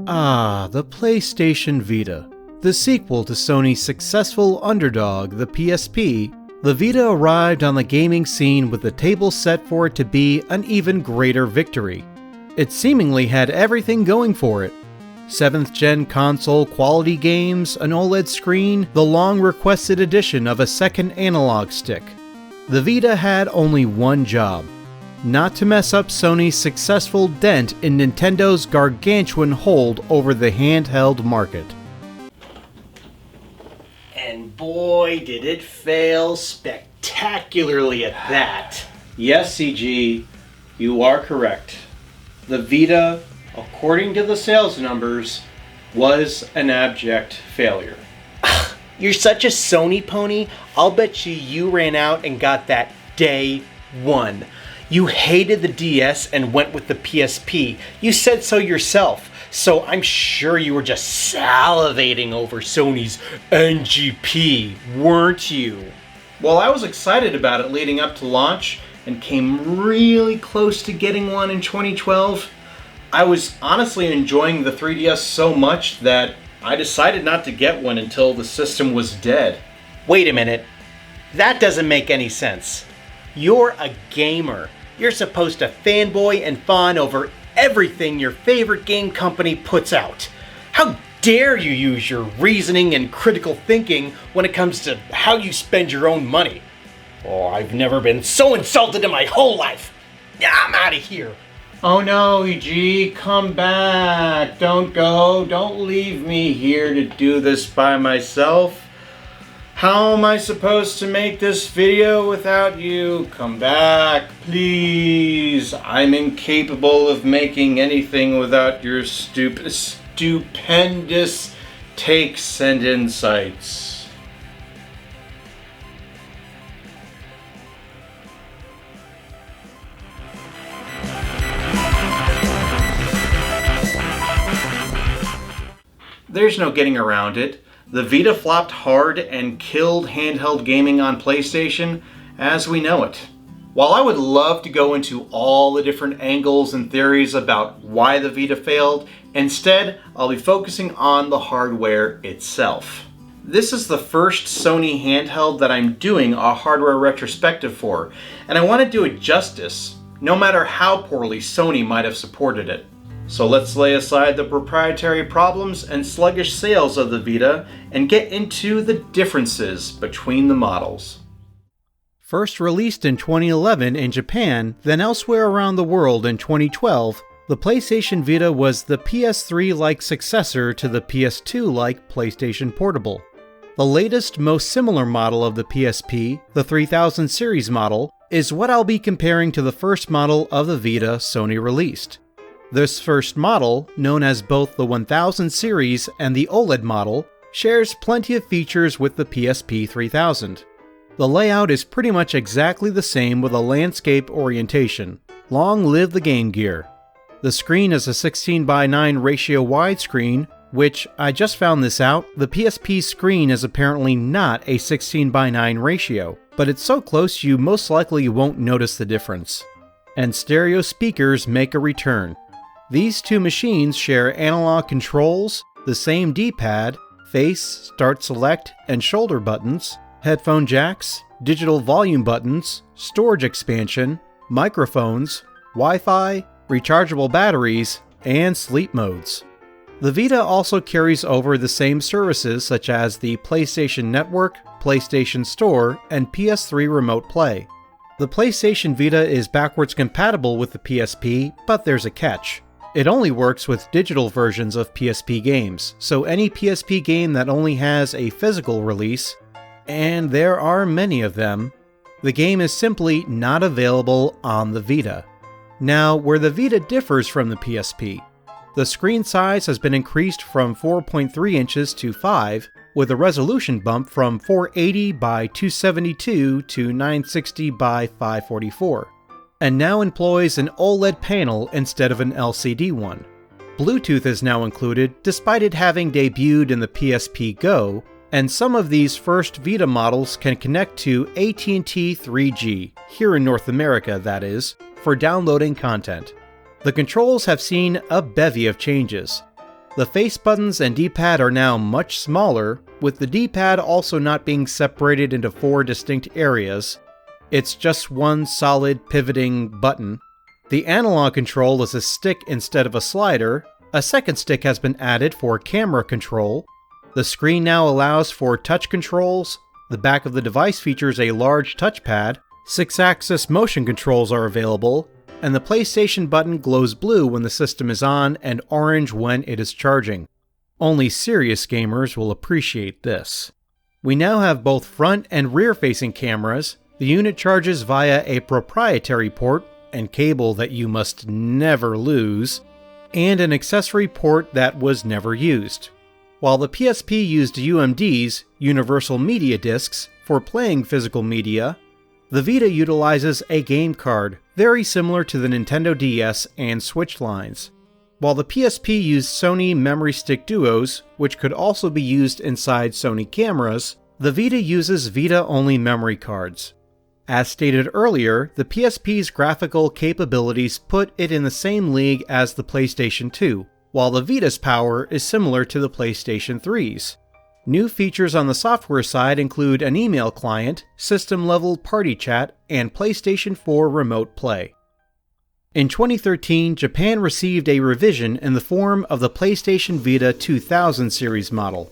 Ah, the PlayStation Vita. The sequel to Sony's successful underdog, the PSP, the Vita arrived on the gaming scene with the table set for it to be an even greater victory. It seemingly had everything going for it. 7th gen console quality games, an OLED screen, the long requested addition of a second analog stick. The Vita had only one job: not to mess up Sony's successful dent in Nintendo's gargantuan hold over the handheld market. And boy, did it fail spectacularly at that. Yes, CG, you are correct. The Vita, according to the sales numbers, was an abject failure. You're such a Sony pony, I'll bet you ran out and got that day one. You hated the DS and went with the PSP. You said so yourself, so I'm sure you were just salivating over Sony's NGP, weren't you? Well, I was excited about it leading up to launch and came really close to getting one in 2012. I was honestly enjoying the 3DS so much that I decided not to get one until the system was dead. Wait a minute. That doesn't make any sense. You're a gamer. You're supposed to fanboy and fawn over everything your favorite game company puts out. How dare you use your reasoning and critical thinking when it comes to how you spend your own money? Oh, I've never been so insulted in my whole life. I'm out of here. Oh no, EG, come back. Don't go. Don't leave me here to do this by myself. How am I supposed to make this video without you? Come back, please. I'm incapable of making anything without your stupendous takes and insights. There's no getting around it. The Vita flopped hard and killed handheld gaming on PlayStation as we know it. While I would love to go into all the different angles and theories about why the Vita failed, instead I'll be focusing on the hardware itself. This is the first Sony handheld that I'm doing a hardware retrospective for, and I want to do it justice, no matter how poorly Sony might have supported it. So let's lay aside the proprietary problems and sluggish sales of the Vita and get into the differences between the models. First released in 2011 in Japan, then elsewhere around the world in 2012, the PlayStation Vita was the PS3-like successor to the PS2-like PlayStation Portable. The latest, most similar model of the PSP, the 3000 series model, is what I'll be comparing to the first model of the Vita Sony released. This first model, known as both the 1000 series and the OLED model, shares plenty of features with the PSP 3000. The layout is pretty much exactly the same with a landscape orientation. Long live the Game Gear. The screen is a 16:9 ratio widescreen, which, I just found this out, the PSP screen is apparently not a 16:9 ratio, but it's so close you most likely won't notice the difference. And stereo speakers make a return. These two machines share analog controls, the same D-pad, face, start select, and shoulder buttons, headphone jacks, digital volume buttons, storage expansion, microphones, Wi-Fi, rechargeable batteries, and sleep modes. The Vita also carries over the same services such as the PlayStation Network, PlayStation Store, and PS3 Remote Play. The PlayStation Vita is backwards compatible with the PSP, but there's a catch. It only works with digital versions of PSP games, so any PSP game that only has a physical release, and there are many of them, the game is simply not available on the Vita. Now, where the Vita differs from the PSP, the screen size has been increased from 4.3 inches to 5, with a resolution bump from 480 by 272 to 960 by 544. And now employs an OLED panel instead of an LCD one. Bluetooth is now included despite it having debuted in the PSP Go, and some of these first Vita models can connect to AT&T 3G, here in North America that is, for downloading content. The controls have seen a bevy of changes. The face buttons and D-pad are now much smaller, with the D-pad also not being separated into 4 distinct areas. It's just one solid pivoting button. The analog control is a stick instead of a slider. A second stick has been added for camera control. The screen now allows for touch controls. The back of the device features a large touchpad. 6-axis motion controls are available, and the PlayStation button glows blue when the system is on and orange when it is charging. Only serious gamers will appreciate this. We now have both front and rear-facing cameras. The unit charges via a proprietary port and cable that you must never lose, and an accessory port that was never used. While the PSP used UMDs, Universal Media Discs, for playing physical media, the Vita utilizes a game card, very similar to the Nintendo DS and Switch lines. While the PSP used Sony Memory Stick Duos, which could also be used inside Sony cameras, the Vita uses Vita-only memory cards. As stated earlier, the PSP's graphical capabilities put it in the same league as the PlayStation 2, while the Vita's power is similar to the PlayStation 3's. New features on the software side include an email client, system-level party chat, and PlayStation 4 Remote Play. In 2013, Japan received a revision in the form of the PlayStation Vita 2000 series model,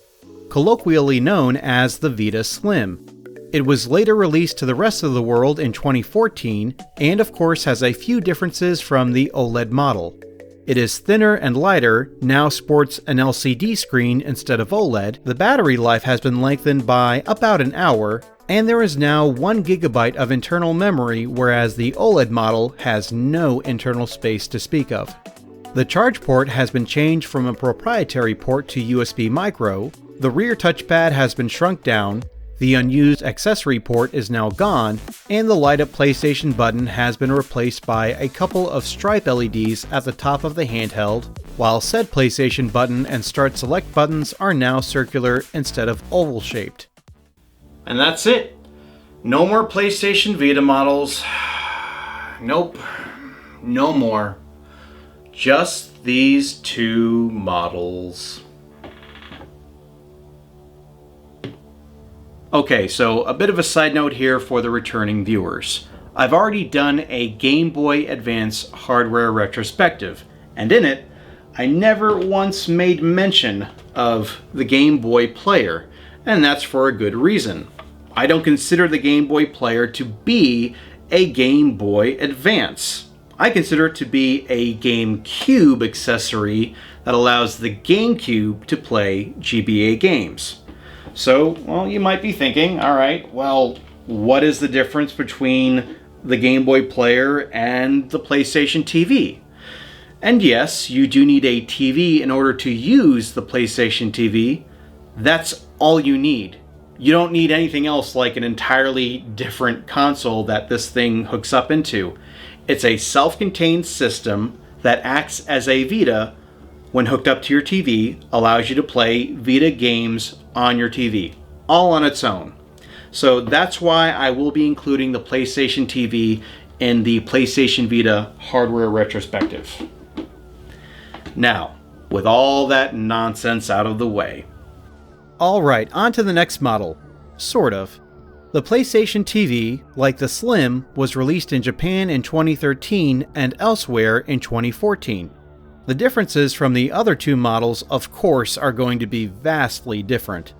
colloquially known as the Vita Slim. It was later released to the rest of the world in 2014, and of course has a few differences from the OLED model. It is thinner and lighter, now sports an LCD screen instead of OLED, the battery life has been lengthened by about an hour, and there is now 1 GB of internal memory, whereas the OLED model has no internal space to speak of. The charge port has been changed from a proprietary port to USB micro, the rear touchpad has been shrunk down, the unused accessory port is now gone, and the light up PlayStation button has been replaced by a couple of stripe LEDs at the top of the handheld, while said PlayStation button and Start Select buttons are now circular instead of oval shaped. And that's it. No more PlayStation Vita models. Nope. No more. Just these 2 models. Okay, so a bit of a side note here for the returning viewers. I've already done a Game Boy Advance hardware retrospective, and in it, I never once made mention of the Game Boy player, and that's for a good reason. I don't consider the Game Boy player to be a Game Boy Advance. I consider it to be a GameCube accessory that allows the GameCube to play GBA games. So, well, you might be thinking, alright, well, what is the difference between the Game Boy player and the PlayStation TV? And yes, you do need a TV in order to use the PlayStation TV. That's all you need. You don't need anything else like an entirely different console that this thing hooks up into. It's a self-contained system that acts as a Vita when hooked up to your TV, allows you to play Vita games on your TV, all on its own. So that's why I will be including the PlayStation TV in the PlayStation Vita hardware retrospective. Now, with all that nonsense out of the way. Alright, on to the next model. Sort of. The PlayStation TV, like the Slim, was released in Japan in 2013 and elsewhere in 2014. The differences from the other 2 models, of course, are going to be vastly different.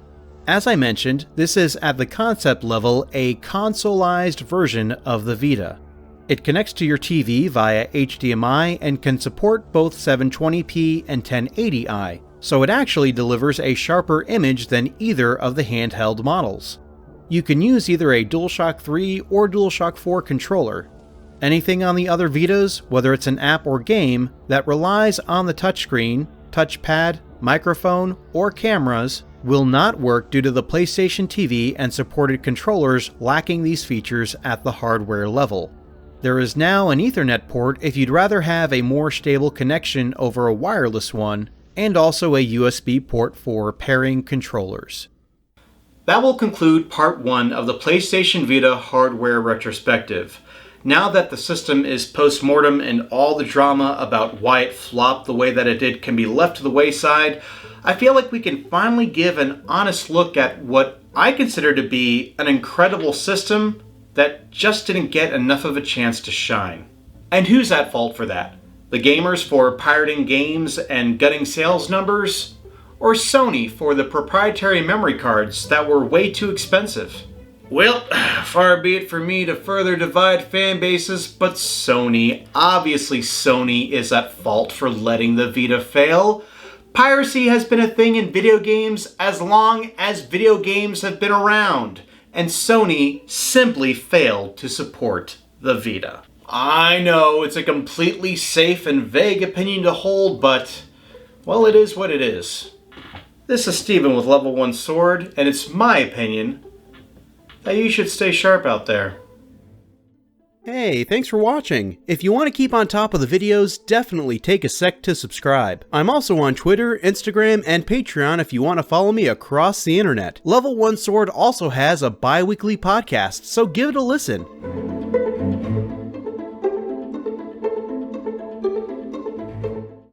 As I mentioned, this is at the concept level a consoleized version of the Vita. It connects to your TV via HDMI and can support both 720p and 1080i, so it actually delivers a sharper image than either of the handheld models. You can use either a DualShock 3 or DualShock 4 controller. Anything on the other Vitas, whether it's an app or game, that relies on the touchscreen, touchpad, microphone, or cameras will not work due to the PlayStation TV and supported controllers lacking these features at the hardware level. There is now an Ethernet port if you'd rather have a more stable connection over a wireless one, and also a USB port for pairing controllers. That will conclude part 1 of the PlayStation Vita hardware retrospective. Now that the system is post-mortem and all the drama about why it flopped the way that it did can be left to the wayside, I feel like we can finally give an honest look at what I consider to be an incredible system that just didn't get enough of a chance to shine. And who's at fault for that? The gamers for pirating games and gutting sales numbers? Or Sony for the proprietary memory cards that were way too expensive? Well, far be it for me to further divide fan bases, but Sony. Obviously Sony is at fault for letting the Vita fail. Piracy has been a thing in video games as long as video games have been around, and Sony simply failed to support the Vita. I know it's a completely safe and vague opinion to hold, but, well, it is what it is. This is Steven with Level 1 Sword, and it's my opinion that you should stay sharp out there. Hey, thanks for watching. If you want to keep on top of the videos, definitely take a sec to subscribe. I'm also on Twitter, Instagram, and Patreon if you want to follow me across the internet. Level 1 Sword also has a bi-weekly podcast, so give it a listen.